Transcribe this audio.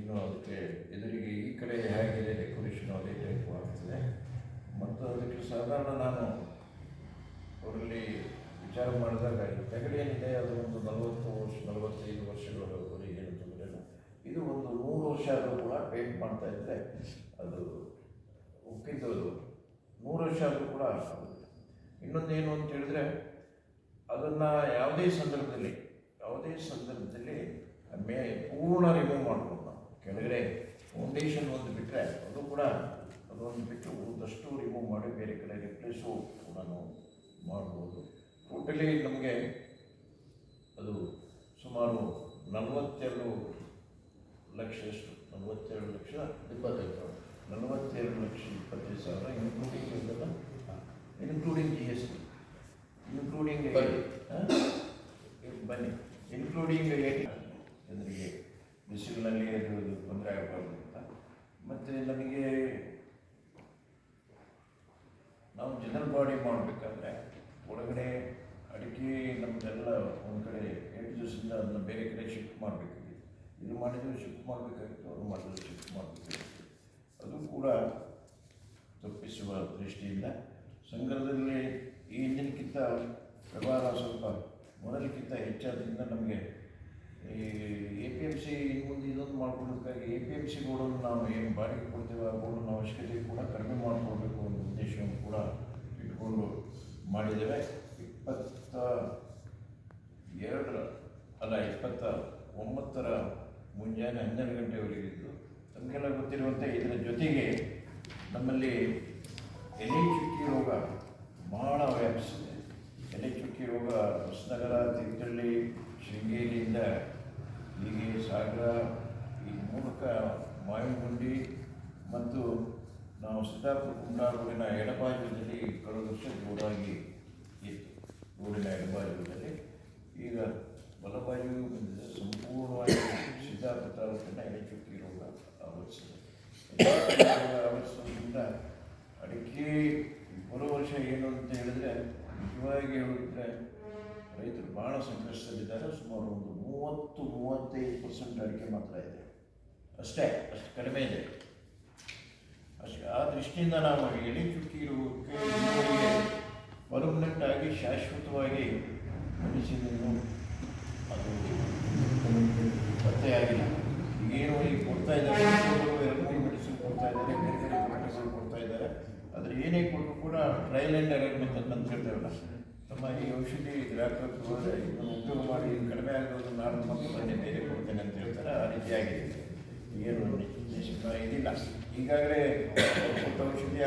ಇನ್ನು ಅದಕ್ಕೆ ಎದುರಿಗೆ ಈ ಕಡೆ ಹೇಗಿದೆ ಡೆಕೋರೇಷನ್ ಅದೇ ಟೈಪ್ ಆಗ್ತದೆ. ಮತ್ತು ಅದಕ್ಕೆ ಸಾಧಾರಣ ನಾನು ಅವರಲ್ಲಿ ವಿಚಾರ ಮಾಡಿದಾಗ ಈ ತಗಡೇನಿದೆ ಅದು ಒಂದು 45 ವರ್ಷಗಳವರೆಗೆ ಏನು ತೊಂದರೆ. ಇದು ಒಂದು 100 ವರ್ಷ ಆದರೂ ಕೂಡ ಪೇಂಟ್ ಮಾಡ್ತಾ ಇದ್ದರೆ ಅದು ಉಕ್ಕಿದ್ದು 100 ವರ್ಷ ಆದರೂ ಕೂಡ ಆಗೋದಿಲ್ಲ. ಇನ್ನೊಂದೇನು ಅಂತ ಹೇಳಿದ್ರೆ ಅದನ್ನು ಯಾವುದೇ ಸಂದರ್ಭದಲ್ಲಿ ಪೂರ್ಣ ರಿಮೂವ್ ಮಾಡ್ಬೋದು. ನಾವು ಕೆಳಗಡೆ ಫೌಂಡೇಶನ್ ಒಂದು ಬಿಟ್ಟರೆ ಅದೊಂದು ಬಿಟ್ಟು ಉಳಿದಷ್ಟು ರಿಮೂವ್ ಮಾಡಿ ಬೇರೆ ಕಡೆ ರಿಪ್ಲೇಸು ಕೂಡ ನಾವು ಮಾಡ್ಬೋದು. ಟೋಟಲಿ ನಮಗೆ ಅದು ಸುಮಾರು 42 ಲಕ್ಷದಷ್ಟು 42,25,000 ಇನ್ಕ್ಲೂಡಿಂಗ್ GST, ಇನ್ಕ್ಲೂಡಿಂಗ್ ಬನ್ನಿ ಇನ್ಕ್ಲೂಡಿಂಗ್ ಜನರಿಗೆ ಬಿಸಿಲಿನಲ್ಲಿ ಅದು ತೊಂದರೆ ಆಗಬಾರ್ದು ಅಂತ. ಮತ್ತು ನಮಗೆ ನಾವು ಜನರಲ್ ಬಾಡಿ ಮಾಡಬೇಕಾದ್ರೆ ಒಳಗಡೆ ಅಡಿಕೆ ನಮ್ಮದೆಲ್ಲ ಒಂದು ಕಡೆ 8 ದಿವಸದಿಂದ ಅದನ್ನು ಬೇರೆ ಕಡೆ ಶಿಫ್ಟ್ ಮಾಡಬೇಕಾಗಿತ್ತು. ಇದು ಮಾಡಿದರೆ ಶಿಫ್ಟ್ ಮಾಡಬೇಕಾಗಿತ್ತು, ಅವರು ಮಾಡಿದ್ರೆ ಶಿಫ್ಟ್ ಮಾಡಬೇಕಾಗಿತ್ತು. ಅದು ಕೂಡ ತಪ್ಪಿಸುವ ದೃಷ್ಟಿಯಿಂದ ಸಂಘದಲ್ಲಿ ಈ ಹಿಂದಿನಕ್ಕಿಂತ ವ್ಯವಹಾರ ಸ್ವಲ್ಪ ಮೊದಲಿಗಿಂತ ಹೆಚ್ಚಾದ್ರಿಂದ ನಮಗೆ ಈ APMC ಮುಂದೆ ಇದೊಂದು ಮಾಡ್ಕೊಡೋದಕ್ಕಾಗಿ APMC ಗೋಡನ್ನು ನಾವು ಏನು ಬಾಡಿಗೆ ಕೊಡ್ತೇವೆ ಆ ಗೋಡನ್ನ ಅವಶ್ಯಕತೆ ಕೂಡ ಕಡಿಮೆ ಮಾಡಿಕೊಡ್ಬೇಕು ಅನ್ನೋ ಉದ್ದೇಶವನ್ನು ಕೂಡ ಇಟ್ಕೊಂಡು ಮಾಡಿದ್ದೇವೆ. 29ರ ಮುಂಜಾನೆ 12 ಗಂಟೆವರೆಗಿದ್ದು ತಮಗೆಲ್ಲ ಗೊತ್ತಿರುವಂತೆ ಇದರ ಜೊತೆಗೆ ನಮ್ಮಲ್ಲಿ ಎಲೆ ಚುಕ್ಕಿ ರೋಗ ಬಹಳ ವ್ಯಾಪಿಸಿದೆ. ಎಲೆ ಚುಕ್ಕಿ ರೋಗ ಹೊಸನಗರ, ತೀರ್ಥಹಳ್ಳಿ, ಶೃಂಗೇರಿಯಿಂದ ಹೀಗೆ ಸಾಗರ ಈ ಮೂಲಕ ಮಾವಿನಗುಂಡಿ ಮತ್ತು ನಾವು ಸಿದ್ದಾಪುರ ಕುಂಬ್ಳಾರೋಡಿನ ಎಡಬಾಜುದಲ್ಲಿ ಕಳೆದ ವರ್ಷ ಜೋರಾಗಿ ಇತ್ತು. ರೋಡಿನ ಎಡಬಾಜುದಲ್ಲಿ ಈಗ ಬಲಬಾಜು ಬಂದಿದೆ. ಸಂಪೂರ್ಣವಾಗಿ ಸಿದ್ದಾಪುರ ತಾಲೂಕಿನ ಎಲೆ ಚುಕ್ಕಿ ರೋಗ ಆವರಿಸೋದ್ರಿಂದ ಅಡಿಕೆ ಬರೋ ವರ್ಷ ಏನು ಅಂತ ಹೇಳಿದ್ರೆ ನಿಜವಾಗಿ ಹೇಳಿದ್ರೆ ರೈತರು ಭಾಳ ಸಂಕಷ್ಟದಲ್ಲಿದ್ದಾರೆ. ಸುಮಾರು ಒಂದು 30-35% ಅಡಿಕೆ ಮಾತ್ರ ಇದೆ, ಅಷ್ಟು ಕಡಿಮೆ ಇದೆ. ಆ ದೃಷ್ಟಿಯಿಂದ ನಾವು ಎಲೆ ಚುಕ್ಕಿ ರೋಗಕ್ಕೆ ಪರ್ಮನೆಂಟ್ ಆಗಿ ಶಾಶ್ವತವಾಗಿ ಮೆಡಿಸಿನನ್ನು ಅದು ಪತ್ತೆಯಾಗಿಲ್ಲ. ಈಗೇನು ಈಗ ಕೊಡ್ತಾ ಇದ್ದಾರೆ, 2-3 ಮೆಡಿಸಿನ್ ಕೊಡ್ತಾ ಇದ್ದಾರೆ, ಬೇರೆ ಬೇರೆ ಮೆಡಿಸಿನ್ ಕೊಡ್ತಾ ಇದ್ದಾರೆ. ಆದರೆ ಏನೇ ಕೊಟ್ಟರು ಕೂಡ ಟ್ರಯಲ್ ಆ್ಯಂಡ್ ಎರರ್ ಮೆಥಡ್ ಅಂತ ಹೇಳ್ತೇವಲ್ಲ, ನಮ್ಮ ಈ ಔಷಧಿ ಗ್ರಾಹಕರು ಹೋದರೆ ಇದನ್ನು ಉಪಯೋಗ ಮಾಡಿ ಕಡಿಮೆ ಆಗೋದು ನಾನು ಮತ್ತೆ ಬನ್ನಿ ಬೇರೆ ಕೊಡ್ತೇನೆ ಅಂತ ಹೇಳ್ತಾರೆ. ಆ ರೀತಿಯಾಗಿದೆ. ಏನು ಇದಿಲ್ಲ, ಈಗಾಗಲೇ ಕೊಟ್ಟ ಔಷಧಿ